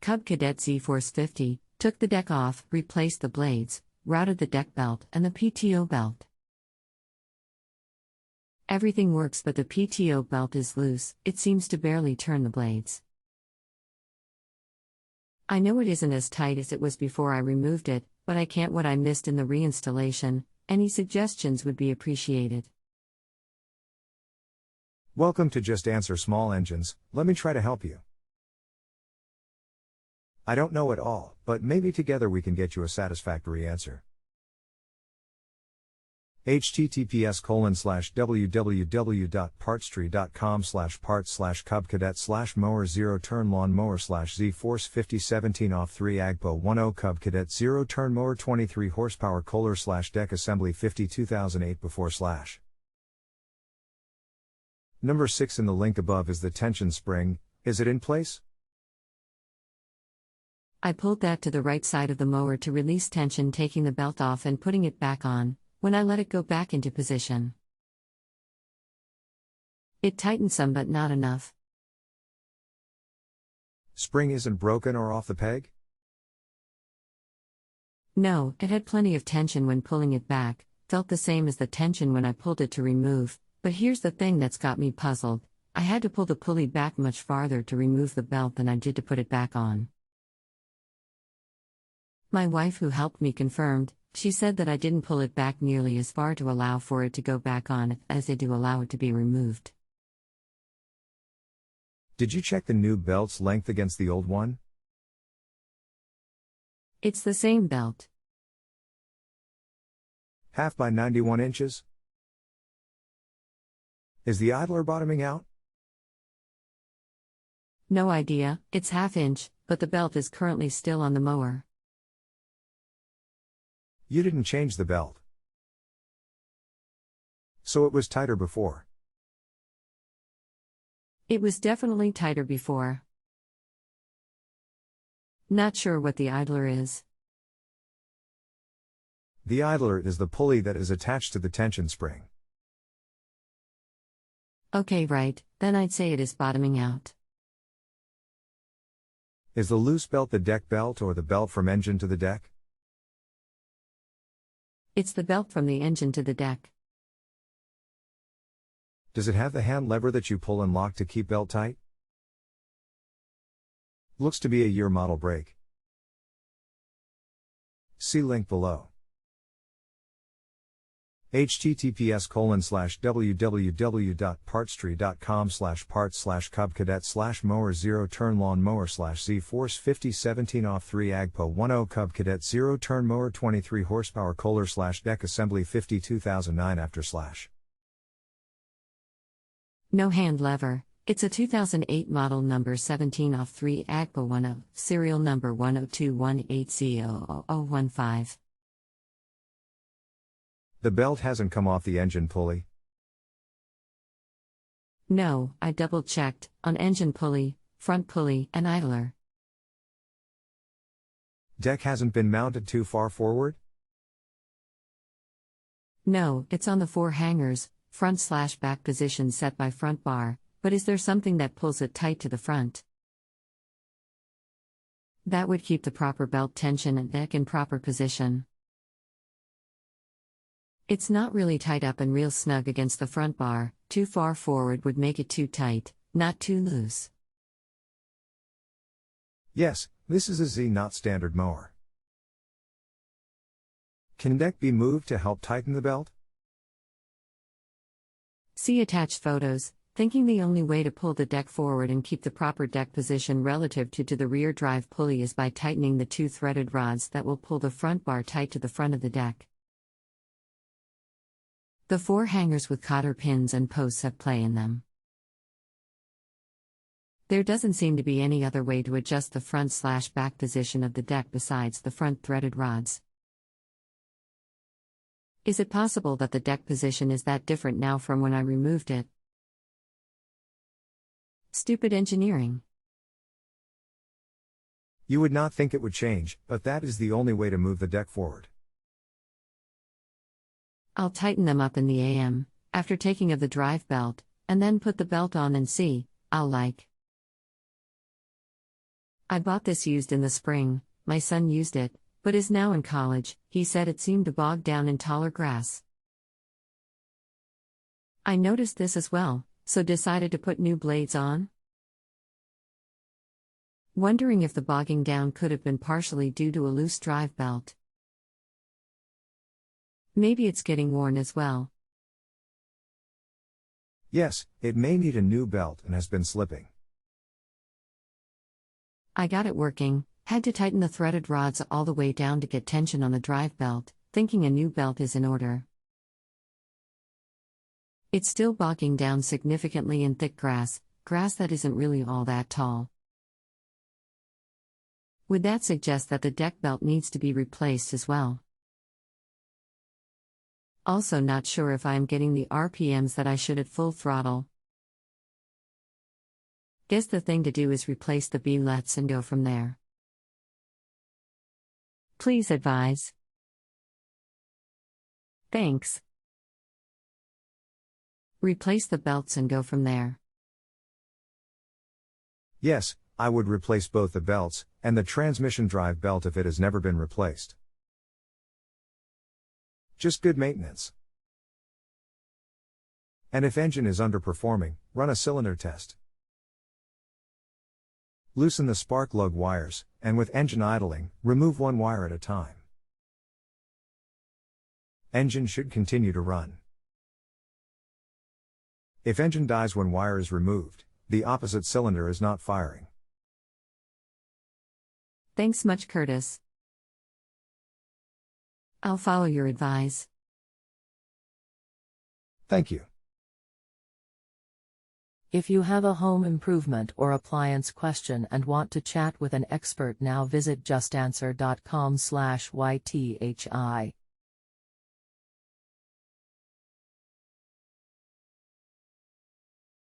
Cub Cadet Z-Force 50, took the deck off, replaced the blades, routed the deck belt and the PTO belt. Everything works but the PTO belt is loose, it seems to barely turn the blades. I know it isn't as tight as it was before I removed it, but I can't what I missed in the reinstallation. Any suggestions would be appreciated. Welcome to Just Answer Small Engines, let me try to help you. I don't know it all, but maybe together we can get you a satisfactory answer. https://www.partstree.com/parts/cub cadet/mower 0-turn lawn mower /Z-Force 5017 off 3 AGPO 10 Cub Cadet 0-turn mower 23 horsepower Kohler/deck assembly 50 2008 before/. Number 6 in the link above is the tension spring. Is it in place? I pulled that to the right side of the mower to release tension, taking the belt off and putting it back on. When I let it go back into position, it tightened some but not enough. Spring isn't broken or off the peg? No, it had plenty of tension when pulling it back, felt the same as the tension when I pulled it to remove, but here's the thing that's got me puzzled. I had to pull the pulley back much farther to remove the belt than I did to put it back on. My wife, who helped me, confirmed. She said that I didn't pull it back nearly as far to allow for it to go back on as they do allow it to be removed. Did you check the new belt's length against the old one? It's the same belt. Half by 91 inches? Is the idler bottoming out? No idea, it's half-inch, but the belt is currently still on the mower. You didn't change the belt. So it was tighter before. It was definitely tighter before. Not sure what the idler is. The idler is the pulley that is attached to the tension spring. Okay, right, then I'd say it is bottoming out. Is the loose belt the deck belt or the belt from engine to the deck? It's the belt from the engine to the deck. Does it have the hand lever that you pull and lock to keep belt tight? Looks to be a year model brake. See link below. https://www.partstree.com/parts/cub-cadet/mower 0-turn lawn mower /Z-Force 5017 off 3 AGPO 10 Cub Cadet 0-turn mower 23 horsepower Kohler/deck assembly 50 2009 after/. No hand lever. It's a 2008 model, number 17 off 3 AGPO 10, serial number 10218C00015. The belt hasn't come off the engine pulley? No, I double-checked, on engine pulley, front pulley, and idler. Deck hasn't been mounted too far forward? No, it's on the 4 hangers, front/back position set by front bar, but is there something that pulls it tight to the front? That would keep the proper belt tension and deck in proper position. It's not really tight up and real snug against the front bar. Too far forward would make it too tight, not too loose. Yes, this is a Z, not standard mower. Can deck be moved to help tighten the belt? See attached photos. Thinking the only way to pull the deck forward and keep the proper deck position relative to the rear drive pulley is by tightening the 2 threaded rods that will pull the front bar tight to the front of the deck. The 4 hangers with cotter pins and posts have play in them. There doesn't seem to be any other way to adjust the front/back position of the deck besides the front threaded rods. Is it possible that the deck position is that different now from when I removed it? Stupid engineering. You would not think it would change, but that is the only way to move the deck forward. I'll tighten them up in the AM, after taking of the drive belt, and then put the belt on and see. I'll like. I bought this used in the spring. My son used it, but is now in college. He said it seemed to bog down in taller grass. I noticed this as well, so decided to put new blades on. Wondering if the bogging down could have been partially due to a loose drive belt. Maybe it's getting worn as well. Yes, it may need a new belt and has been slipping. I got it working, had to tighten the threaded rods all the way down to get tension on the drive belt, thinking a new belt is in order. It's still bogging down significantly in thick grass that isn't really all that tall. Would that suggest that the deck belt needs to be replaced as well? Also not sure if I am getting the RPMs that I should at full throttle. Guess the thing to do is replace the belts and go from there. Please advise. Thanks. Replace the belts and go from there. Yes, I would replace both the belts and the transmission drive belt if it has never been replaced. Just good maintenance. And if engine is underperforming, run a cylinder test. Loosen the spark plug wires, and with engine idling, remove one wire at a time. Engine should continue to run. If engine dies when wire is removed, the opposite cylinder is not firing. Thanks much, Curtis. I'll follow your advice. Thank you. If you have a home improvement or appliance question and want to chat with an expert now, visit justanswer.com/ythi.